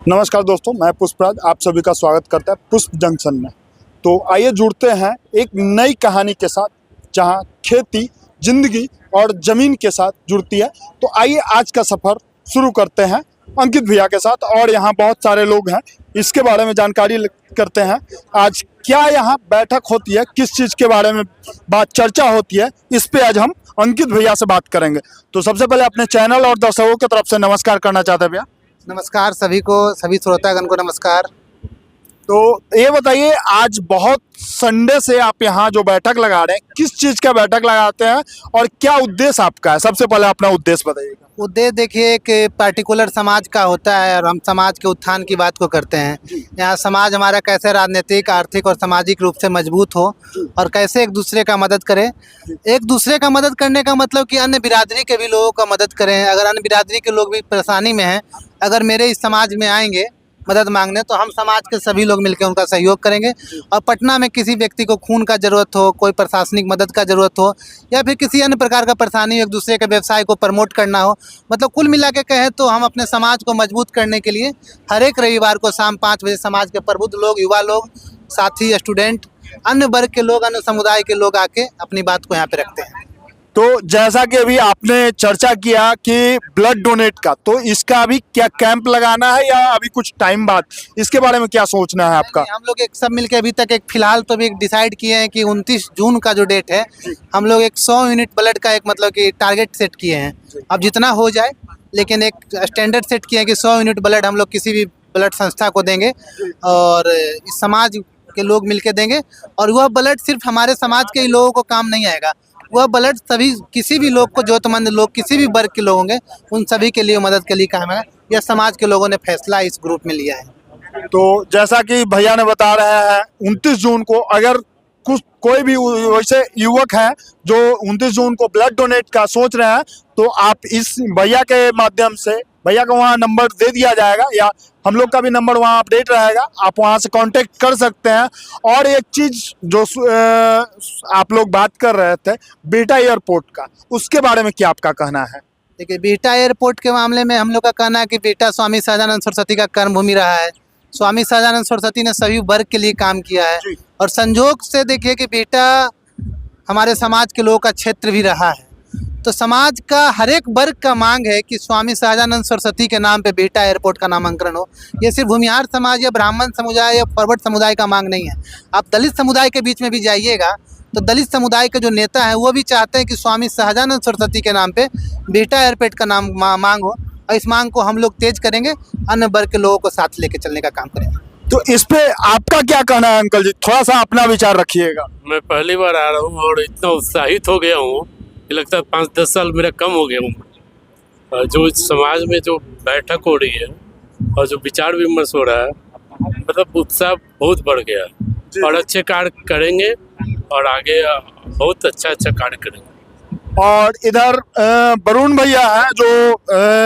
नमस्कार दोस्तों, मैं पुष्पराज आप सभी का स्वागत करता है पुष्प जंक्शन में। तो आइए जुड़ते हैं एक नई कहानी के साथ, जहां खेती, जिंदगी और ज़मीन के साथ जुड़ती है। तो आइए आज का सफ़र शुरू करते हैं अंकित भैया के साथ। और यहाँ बहुत सारे लोग हैं, इसके बारे में जानकारी करते हैं। आज क्या यहाँ बैठक होती है, किस चीज़ के बारे में बात चर्चा होती है, इस पे आज हम अंकित भैया से बात करेंगे। तो सबसे पहले अपने चैनल और दर्शकों की तरफ से नमस्कार करना चाहते हैं भैया। नमस्कार सभी को, सभी श्रोतागण को नमस्कार। तो ये बताइए, आज बहुत संडे से आप यहाँ जो बैठक लगा रहे हैं, किस चीज़ का बैठक लगाते हैं और क्या उद्देश्य आपका है? सबसे पहले अपना उद्देश्य बताइएगा। उद्देश्य देखिए कि पार्टिकुलर समाज का होता है और हम समाज के उत्थान की बात को करते हैं। यहाँ समाज हमारा कैसे राजनीतिक, आर्थिक और सामाजिक रूप से मजबूत हो और कैसे एक दूसरे का मदद करें। एक दूसरे का मदद करने का मतलब कि अन्य बिरादरी के भी लोगों का मदद करें। अगर अन्य बिरादरी के लोग भी परेशानी में हैं, अगर मेरे इस समाज में आएंगे मदद मांगने, तो हम समाज के सभी लोग मिलकर उनका सहयोग करेंगे। और पटना में किसी व्यक्ति को खून का ज़रूरत हो, कोई प्रशासनिक मदद का ज़रूरत हो या फिर किसी अन्य प्रकार का परेशानी हो, एक दूसरे के व्यवसाय को प्रमोट करना हो, मतलब कुल मिला के कहें तो हम अपने समाज को मजबूत करने के लिए हर एक रविवार को शाम 5 बजे समाज के प्रबुद्ध लोग, युवा लोग, साथी, स्टूडेंट, अन्य वर्ग के लोग, अन्य समुदाय के लोग आके अपनी बात को यहाँ पे रखते हैं। तो जैसा कि अभी आपने चर्चा किया कि ब्लड डोनेट का, तो इसका अभी क्या कैंप लगाना है या अभी कुछ टाइम बाद, इसके बारे में क्या सोचना है आपका? हम लोग एक सब मिलके अभी तक एक फिलहाल तो भी डिसाइड किए हैं कि 29 जून का जो डेट है, हम लोग एक 100 यूनिट ब्लड का एक मतलब कि टारगेट सेट किए हैं। अब जितना हो जाए, लेकिन एक स्टैंडर्ड सेट किए हैं कि 100 यूनिट ब्लड हम लोग किसी भी ब्लड संस्था को देंगे और इस समाज के लोग मिलके देंगे। और वह ब्लड सिर्फ हमारे समाज के ही लोगों को काम नहीं आएगा, वह ब्लड सभी किसी भी लोग को, जरूरतमंद लोग, किसी भी वर्ग के लोग होंगे, उन सभी के लिए मदद के लिए काम है। यह समाज के लोगों ने फैसला इस ग्रुप में लिया है। तो जैसा कि भैया ने बता रहे हैं, 29 जून को अगर कोई भी वैसे युवक है जो 29 जून को ब्लड डोनेट का सोच रहे हैं, तो आप इस भैया के माध्यम से, भैया का वहाँ नंबर दे दिया जाएगा या हम लोग का भी नंबर वहाँ अपडेट रहेगा, आप वहाँ से कांटेक्ट कर सकते हैं। और एक चीज़ जो आप लोग बात कर रहे थे बिहटा एयरपोर्ट का, उसके बारे में क्या आपका कहना है? देखिए, बिहटा एयरपोर्ट के मामले में हम लोग का कहना है कि बिहटा स्वामी सहजानंद सरस्वती का कर्मभूमि रहा है। स्वामी सहजानंद सरस्वती ने सभी वर्ग के लिए काम किया है और संजोग से देखिए कि बिहटा हमारे समाज के लोगों का क्षेत्र भी रहा है। तो समाज का हर एक वर्ग का मांग है कि स्वामी सहजानंद सरस्वती के नाम पे बिहटा एयरपोर्ट का नामांकन हो। ये सिर्फ भूमिहार समाज या ब्राह्मण समुदाय या फॉरवर्ड समुदाय का मांग नहीं है। आप दलित समुदाय के बीच में भी जाइएगा तो दलित समुदाय के जो नेता हैं वो भी चाहते हैं कि स्वामी सहजानंद सरस्वती के नाम पे बिहटा एयरपोर्ट का नाम मांग हो। और इस मांग को हम लोग तेज करेंगे, अन्य वर्ग के लोगों को साथ लेके चलने का काम करेंगे। तो इस पे आपका क्या कहना है अंकल जी? थोड़ा सा अपना विचार रखिएगा। मैं पहली बार आ रहा हूँ और इतना उत्साहित हो गया हूँ, लगता है 5-10 साल मेरा कम हो गया हूँ। जो समाज में जो बैठक हो रही है और जो विचार विमर्श हो रहा है, मतलब उत्साह बहुत बढ़ गया है और अच्छे कार्य करेंगे और आगे बहुत अच्छा कार्य करेंगे। और इधर वरुण भैया हैं जो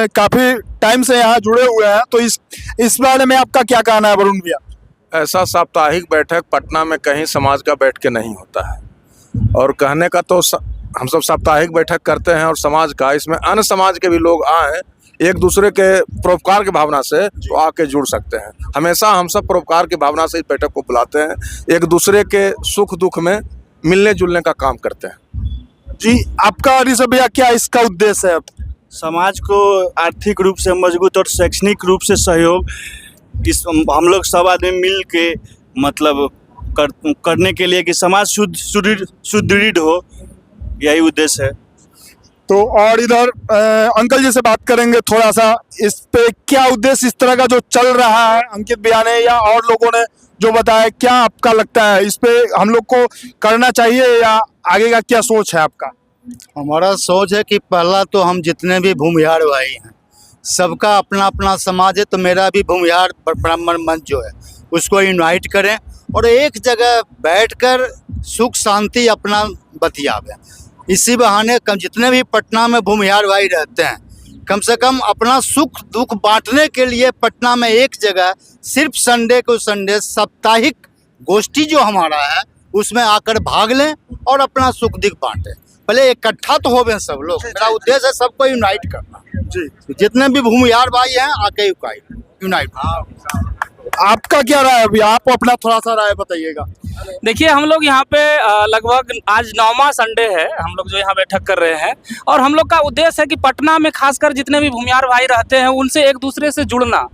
काफ़ी टाइम से यहाँ जुड़े हुए हैं, तो इस बारे में आपका क्या कहना है वरुण भैया? ऐसा साप्ताहिक बैठक पटना में कहीं समाज का बैठ के नहीं होता है। और कहने का तो हम सब साप्ताहिक बैठक करते हैं और समाज का, इसमें अन्य समाज के भी लोग आए एक दूसरे के परोपकार की भावना से तो आके जुड़ सकते हैं। हमेशा हम सब परोपकार की भावना से इस बैठक को बुलाते हैं, एक दूसरे के सुख दुख में मिलने जुलने का काम करते हैं। जी, आपका ऋषभ भैया क्या इसका उद्देश्य है? समाज को आर्थिक रूप से मजबूत और शैक्षणिक रूप से सहयोग, इस हम लोग सब आदमी मिल के मतलब करने के लिए कि समाज सुदृढ़ हो, यही उद्देश्य है। तो और इधर अंकल जी से बात करेंगे थोड़ा सा, इस पे क्या उद्देश्य इस तरह का जो चल रहा है, अंकित भैया ने या और लोगों ने जो बताया, क्या आपका लगता है इस पे हम लोग को करना चाहिए या आगे का क्या सोच है आपका? हमारा सोच है कि पहला तो हम जितने भी भूमिहार भाई हैं, सबका अपना अपना समाज है, तो मेरा भी भूमिहार ब्राह्मण मंच जो है उसको इनवाइट करें और एक जगह बैठकर सुख शांति अपना बतियावें। इसी बहाने कम जितने भी पटना में भूमिहार भाई रहते हैं, कम से कम अपना सुख दुख बांटने के लिए पटना में एक जगह सिर्फ संडे को संडे साप्ताहिक गोष्ठी जो हमारा है उसमें आकर भाग लें और अपना सुख दुख बांटें। पहले इकट्ठा तो हो गए सब लोग। मेरा उद्देश्य है सबको यूनाइट करना। जी, जितने भी भूमिहार भाई हैं आके यूनाइट। आपका क्या राय है अभी? आप अपना थोड़ा सा राय बताइएगा। देखिए, हम लोग यहाँ पे लगभग आज 9वां संडे है हम लोग जो यहाँ बैठक कर रहे हैं, और हम लोग का उद्देश्य है कि पटना में खासकर जितने भी भूमिहार भाई रहते हैं उनसे एक दूसरे से जुड़ना,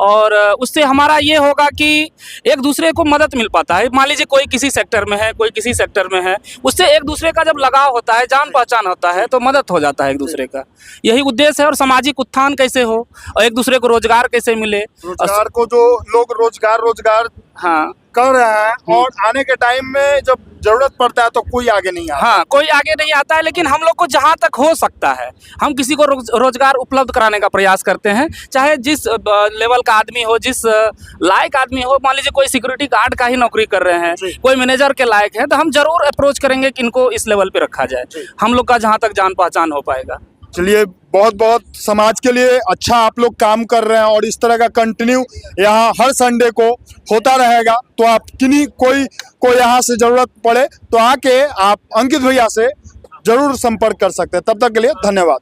और उससे हमारा ये होगा कि एक दूसरे को मदद मिल पाता है। मान लीजिए कोई किसी सेक्टर में है, कोई किसी सेक्टर में है, उससे एक दूसरे का जब लगाव होता है, जान पहचान होता है, तो मदद हो जाता है एक दूसरे का। यही उद्देश्य है। और सामाजिक उत्थान कैसे हो और एक दूसरे को रोजगार कैसे मिले। रोजगार को जो लोग रोजगार हाँ कर रहे हैं, और आने के टाइम में जब जरूरत पड़ता है तो कोई आगे नहीं आता। हाँ, कोई आगे नहीं आता है, लेकिन हम लोग को जहाँ तक हो सकता है हम किसी को रोजगार उपलब्ध कराने का प्रयास करते हैं, चाहे जिस लेवल का आदमी हो, जिस लायक आदमी हो। मान लीजिए कोई सिक्योरिटी गार्ड का ही नौकरी कर रहे हैं, कोई मैनेजर के लायक है, तो हम जरूर अप्रोच करेंगे कि इनको इस लेवल पे रखा जाए, हम लोग का जहाँ तक जान पहचान हो पाएगा। चलिए, बहुत बहुत समाज के लिए अच्छा आप लोग काम कर रहे हैं, और इस तरह का कंटिन्यू यहाँ हर संडे को होता रहेगा। तो आप किन्हीं कोई यहाँ से जरूरत पड़े तो आके आप अंकित भैया से जरूर संपर्क कर सकते हैं। तब तक के लिए धन्यवाद।